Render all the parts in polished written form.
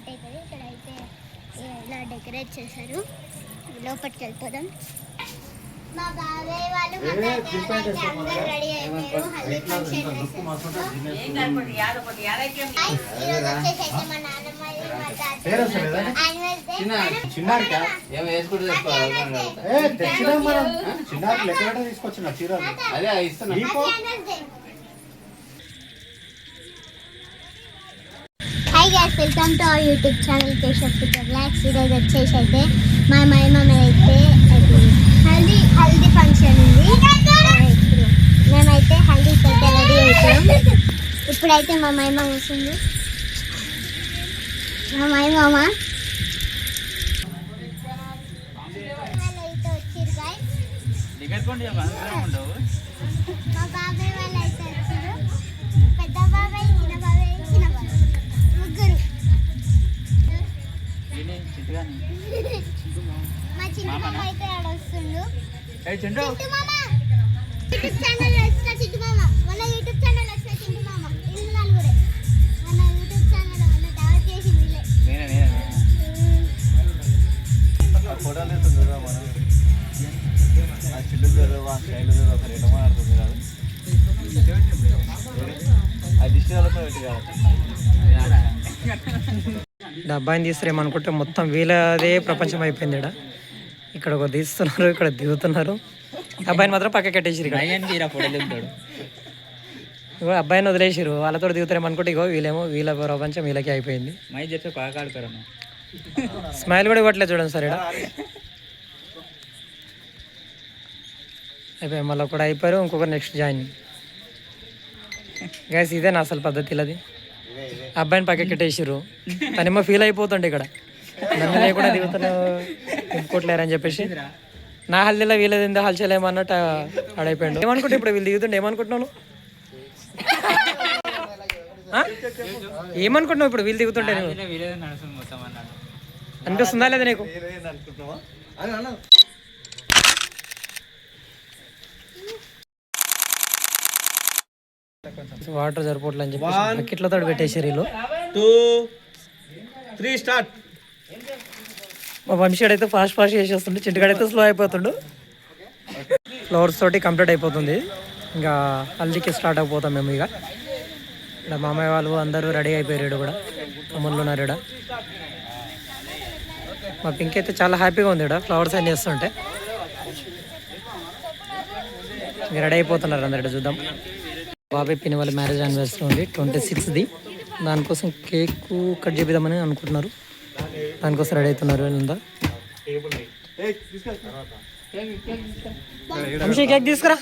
Start అవుతుంది. ఇక్కడ అయితే ఇలా డెకరేట్ చేశారు. లోపలికి వెళ్ళిపోదాం. మా బాబాయ్ వాళ్ళు అందరూ రెడీ అయిపోయారు. హల్దీ ఫంక్షన్ మా నాన్నమ్మ తీసుకొచ్చిన చీర అదే ఇస్తున్నా. Hi guys, welcome to our YouTube channel Keshav blogs. ఈరోజు వచ్చేసి అయితే మా మమ్మీ అయితే హల్దీ ఫంక్షన్ ఉంది. ఇప్పుడు మేమైతే హల్దీ అయితే రెడీ అవుతాం. ఇప్పుడైతే మా మమ్మ వస్తుంది. మా మమ్మ అయితే వచ్చారు గైస్. మా బాబాయ్ వాళ్ళు అయితే వచ్చారు. పెద్ద బాబాయ్, చిన్న బాబాయ్, చిన్న బాబాయ్ ముగ్గురు. మా చిన్న మామ అయితే ఆడ వస్తుండు. చింటూ మామ యూట్యూబ్ ఛానల్ వచ్చిన చింటూ మామ, వాళ్ళ యూట్యూబ్ ఛానల్ వచ్చిన చింటూ మామ. ఇల్లు నలుగురే మన యూట్యూబ్ ఛానల్ వాళ్ళ డెవలప్ చేసింది వీళ్ళే. ఫోటోలు ఎత్తుంది మనం ఆ చిల్లు ఆ స్టైల్ ఒక రేటు మాట్లాడుతుంది కాదు. అది ఇష్టాలతో పెట్టి కాదు. అబ్బాయిని తీస్తారేమనుకుంటే మొత్తం వీళ్ళదే ప్రపంచం అయిపోయింది. ఇక్కడ ఒక తీస్తున్నారు, ఇక్కడ దిగుతున్నారు. అబ్బాయిని మాత్రం పక్క కట్టేసిరు. ఇక్కడ ఇగో అబ్బాయిని వదిలేసిరు, వాళ్ళతో దిగుతారేమనుకుంటే ఇగో వీళ్ళేమో వీళ్ళ ప్రపంచం వీళ్ళకి అయిపోయింది. స్మైల్ కూడా ఇవ్వట్లేదు చూడండి సార్. ఇక్కడ అయిపోయి మళ్ళీ ఒకటి అయిపోయారు, ఇంకొకరు నెక్స్ట్ జాయిన్. గైస్ ఇదేనా అసలు పద్ధతిలది? అబ్బాయిని పక్కకి కట్టేసిర్రు, తనేమో ఫీల్ అయిపోతుండే ఇక్కడ నన్ను లేకుండా దిగుతున్నావు దింపుకోవట్లేరని చెప్పేసి. నా హల్దీలో వీళ్ళది ఎంత హల్చలేమన్నట్టు ఆడైపోయాడు. ఏమనుకుంటే ఇప్పుడు వీళ్ళు దిగుతుండే ఏమనుకుంటున్నాను? ఏమనుకుంటున్నావు ఇప్పుడు వీళ్ళు దిగుతుంటే? అనిపిస్తుందా లేదా నీకు? వాటర్ సరిపోట్లు అని చెప్పి బకెట్లతో పెట్టేసారు వీళ్ళు. 2 3 స్టార్ట్. మా వంశీడు అయితే ఫాస్ట్ చేసేస్తుండే, చింటిగాడు అయితే స్లో అయిపోతుండు. ఫ్లవర్స్ తోటి కంప్లీట్ అయిపోతుంది. ఇంకా హల్దీకి స్టార్ట్ అయిపోతాం మేము. ఇక ఇక్కడ మామయ్య వాళ్ళు అందరూ రెడీ అయిపోయారు. కూడా తమ్ముళ్ళు ఉన్నారు. ఇక్కడ మా పింక్ అయితే చాలా హ్యాపీగా ఉంది. ఇక్కడ ఫ్లవర్స్ అన్నీ వేస్తుంటే ఇంకా రెడీ అయిపోతున్నారు అందరు. చూద్దాం. బాబాయ్ పిన్ని వాళ్ళ మ్యారేజ్ యానివర్సరీ ఉంది 26ది. దానికోసం కేక్ కట్ చేద్దామని అనుకుంటున్నారు. దానికోసం రెడీ అవుతున్నారు. కేక్ తీసుకురా.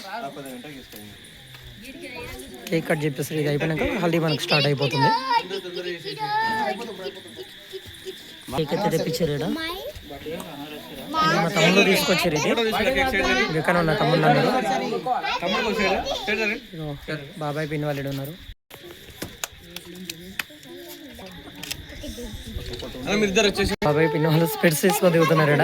కేక్ కట్ చేపిస్తారు. ఇది అయిపోయినాక హల్దీ మనకు స్టార్ట్ అయిపోతుంది. కేక్ అయితే తెప్పించారు. ఇక్కడ మా తమ్ముళ్ళు తీసుకొచ్చారు. ఇది ఇక్కడ ఉన్న తమ్ముళ్ళు అన్నారు. బాబాయ్ పిన్ని వాళ్ళు ఉన్నారు. బాబాయ్ పిన్ని వాళ్ళు స్పెట్స్ తీసుకొని దిగుతున్నారు. ఇక్కడ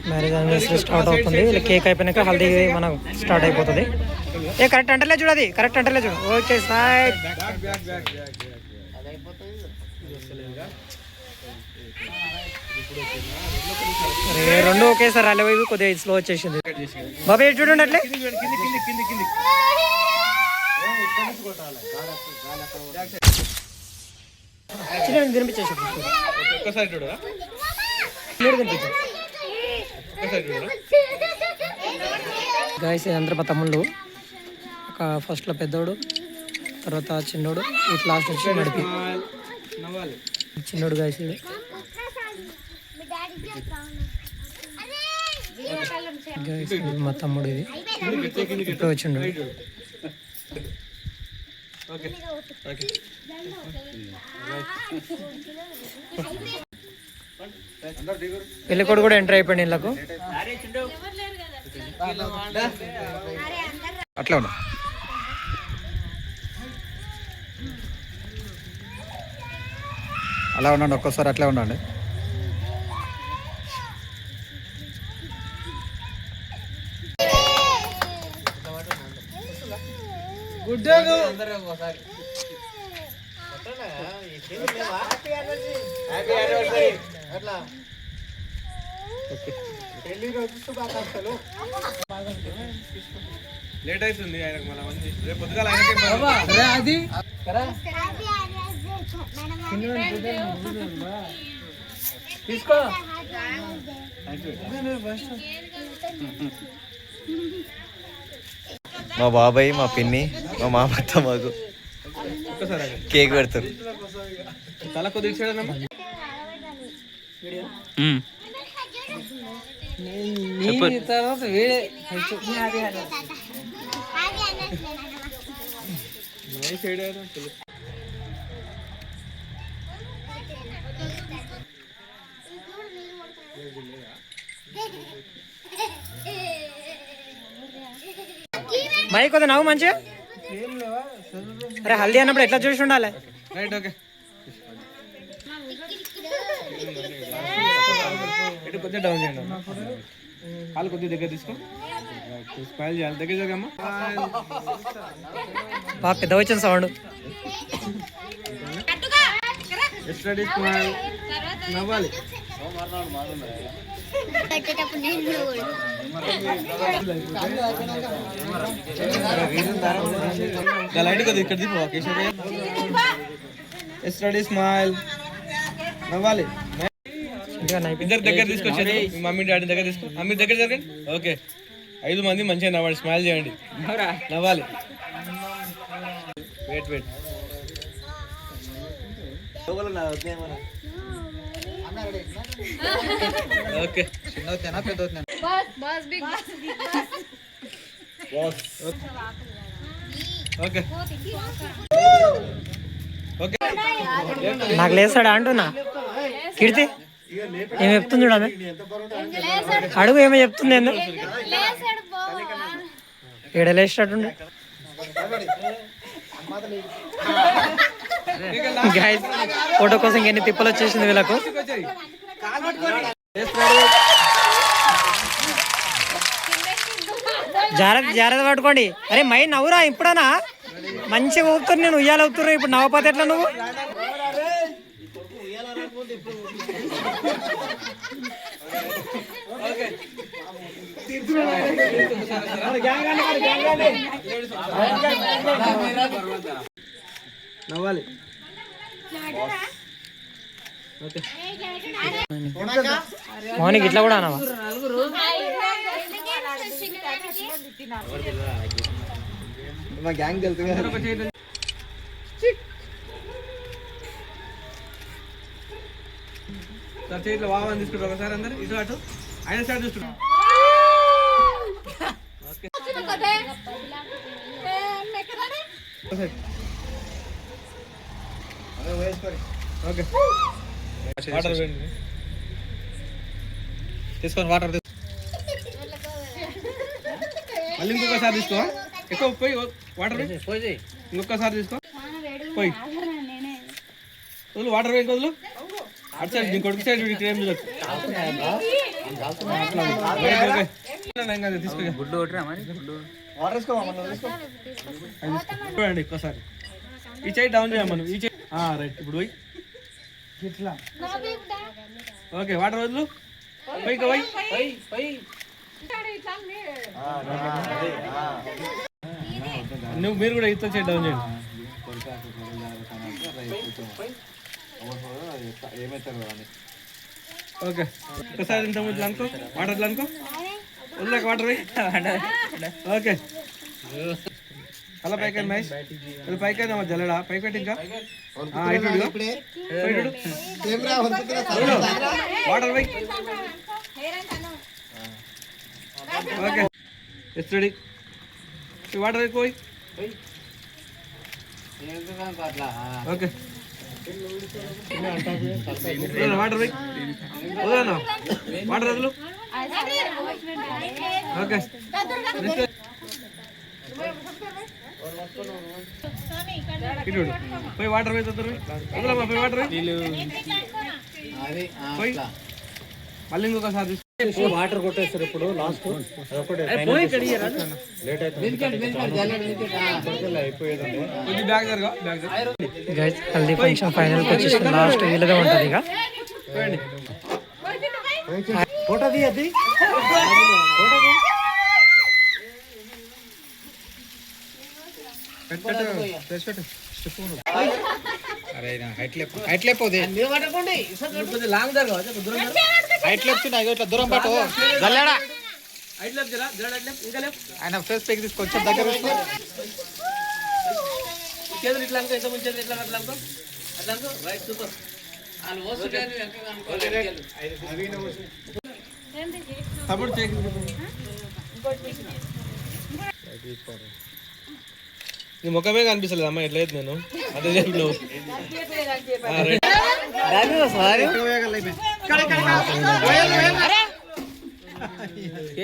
మ్యారేజ్ యానివర్సరీ స్టార్ట్ అవుతుంది. ఇలా కేక్ అయిపోయినాక హల్దీ మనం స్టార్ట్ అయిపోతుంది. ఏ కరెక్ట్ అంటలే చూడది, కరెక్ట్ అంటలే చూడు. Okay side. రెండు ఒకేసారి రాలేవు, ఇవి కొద్దిగా స్లో వచ్చేసింది. బాబాయ్ చూడండి అట్లే. చిన్న తినిపించేసి గాయస్ అందరూ మా తమ్ముళ్ళు. ఒక ఫస్ట్లో పెద్దోడు, తర్వాత చిన్నోడు, ఇటు లాస్ట్ వచ్చి నడిపి చిన్నోడు. గాయస్ గాయస్ మా తమ్ముడు. ఇది ఇప్పుడు వచ్చిండు. పెళ్ళికొడు కూడా ఎంటర్ అయిపోయింది ఇళ్ళకు. అట్లా ఉన్నా అలా ఉండండి, ఒక్కోసారి అట్లా ఉండండి. అట్లా లేట్ అవుతుంది ఆయనకు మళ్ళీ మంచి రేపు పొద్దుగాల ఆయనకే అది తీసుకో. మా బాబాయ్ మా పిన్ని మా మామత్త మాకు ఒక్కసారి కేక్ పెడతారు. తల కొద్దిగా ఇచ్చాడనమ్మా తర్వాత వేరే నైస్ ఐడియా మై కొద్ది నవ్వు మంచిగా. అరే హల్దీ అన్నప్పుడు ఎట్లా చూసి ఉండాలి. రైట్ ఓకే ఇటు కొద్దిగా డౌన్ చేయండి కాలు కొద్దిగా దగ్గర తీసుకో స్మైల్ చేయాలి దగ్గర జరగమ్మా బాగా పెద్ద వచ్చిన సౌండ్. ఎస్టడీ స్మైల్ నవ్వాలి లైట్ కొద్దిగా ఇక్కడ తీపో కేశవ్ ఎస్టడీ స్మైల్ నవ్వాలి ఇద్దరు దగ్గర తీసుకొచ్చారు మమ్మీ డాడీ దగ్గర తీసుకో మమ్మీ దగ్గర జరగండి ఓకే 5 మంది మంచిగా నవ్వండి స్మైల్ చేయండి నవ్వాలి wait wait okay okay okay నాకు లేస్తాడా అంటున్నా. కీర్తి ఏమి చెప్తుంది చూడ అడుగు ఏమో చెప్తుంది. ఎందుకు ఈడ లేచినట్టుండే. గైస్ ఫోటో కోసం ఎన్ని తిప్పలు వచ్చేసింది వీళ్ళకు. జాగ్రత్త జాగ్రత్త పట్టుకోండి. అరే మై నవ్వురా ఇప్పుడనా మంచిగా ఊపుతున్నా. నేను ఉయ్యాలు ఊపుతున్నా ఇప్పుడు నవ్వపోతే ఎట్లా నువ్వు. నవ్వాలి మౌనికి ఇట్లా కూడా అనవా. మా గ్యాంగ్ తెలుసు సార్ చేతిలో వావని తీసుకుంటారు ఒకసారి అందరు ఇటు అటు ఆయన స్టార్ట్ చూస్తున్నాం ఓకే వాటర్ తీసుకొని వాటర్ మళ్ళీ ఇంకొకసారి తీసుకో ఎక్కువ పోయి వాటర్ పోయి ఇంకొకసారి తీసుకో పోయి వదులు వాటర్ పోయి వదులు అటు సైడ్ నీకు కొడుకు సైడ్ క్రీమ్ తీసుకో గుడ్డు చూడండి ఒక్కసారి ఈ చేయి డౌన్ చేయాలి మనం ఈ చేయి రైట్ ఇప్పుడు పోయి ఇట్లా ఓకే వాటర్ వదులు పోయి పోయి నువ్వు మీరు కూడా ఇట్లా చేయి డౌన్ చేయండి ఓకే ఒకసారి ఇంత ఇట్లా అనుకో వాటర్ ఇట్లా అనుకో వదిలేక వాటర్ పోయి ఓకే అలా పైకి మహేష్ అది పైకి జల్లడా పైకి పెట్టి ఇంకా వాటర్ పోయి ఓకే రెడీ వాటర్ పోయి ఓకే వాటర్ పోయి వదలనా వాటర్ వదులు ఓకే ఇటు పోయి వాటర్ పోయి వదలమ్మా పోయి వాటర్ పోయి మళ్ళీ ఇంకొకసారి వాటర్ కొట్టేస్తారు ఇప్పుడు last guys haldi function final వచ్చేసి లాస్ట్ వీలుగా ఉంటుంది ఇక ఫోటో తీయద్ది దూరం పట్టు జల్లెడా ఆయన ఫేస్ పేక్ తీసుకొచ్చాం దగ్గర చేతులు ఇట్లా అనుకో, ఎంత ముందు చేతులు ఇట్లా అట్లా అనుకో, అట్లా అనుకో, రైట్ సూపర్. సపోర్ట్ చేయి. నీ ముఖమే కనిపిస్తలేదు అమ్మ, ఎట్లేదు నేను అదే చెప్పినావు.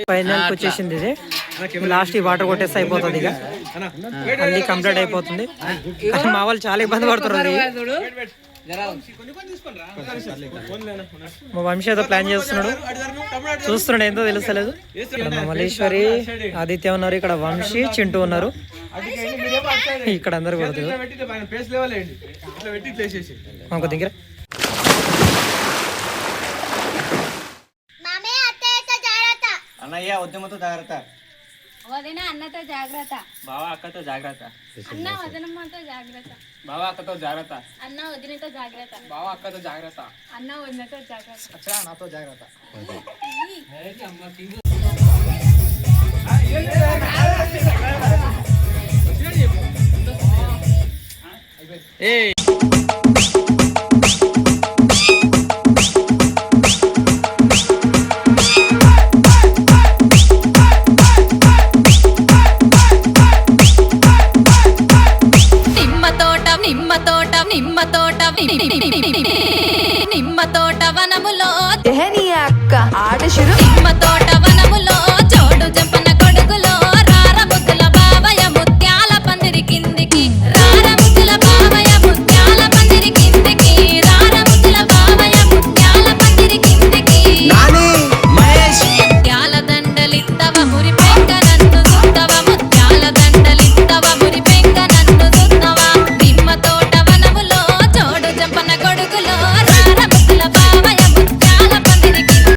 ఫైనల్ వచ్చేసింది ఇది లాస్ట్ ఈ వాటర్ కొట్టేస్తే అయిపోతుంది ఇక అన్ని కంప్లీట్ అయిపోతుంది. కానీ మా వాళ్ళు చాలా ఇబ్బంది పడుతున్నారు. మా వంశీ ఏదో ప్లాన్ చేస్తున్నాడు, చూస్తున్నాడు ఏందో తెలుస్తలేదు. ఇక్కడ మా మల్లేశ్వరి ఆదిత్య ఉన్నారు, ఇక్కడ వంశీ చింటూ ఉన్నారు, ఇక్కడ అందరు కూడా మాకు దగ్గర అన్నయ్య ఉద్యమంతో జాగ్రత్త, వదిన అన్నతో జాగ్రత్త, బావా అక్కతో జాగ్రత్త, అన్న వదినమ్మతో జాగ్రత్త, బావా అక్కతో జాగ్రత్త, అన్న వదినతో జాగ్రత్త, బావా అక్కతో జాగ్రత్త, అన్న వదినతో జాగ్రత్త. అచ్చా నాతో జాగ్రత్త. నిమ్మ తోట వనములో అక్క ఆట శురు నిమ్మ తోట వనములో చోడు జంపన కొడుకులో రార ముద్దుల బావయ ముత్యాల పందిరి కిందికి రార ముద్దుల బావయ ముత్యాల పందిరి కిందికి రార ముద్దుల బావయ ముత్యాల పందిరి కిందికి ముత్యాల దండలిత్తవ మురి పెంక నన్ను సుత్తవ ముత్యాల దండలిత్తవ మురి పెంక నన్ను సుత్తవ నిమ్మ తోట వనములో చోడు జంపన కొడుకులో రార ముద్దుల బావయ ముత్యాల పందిరి కిందికి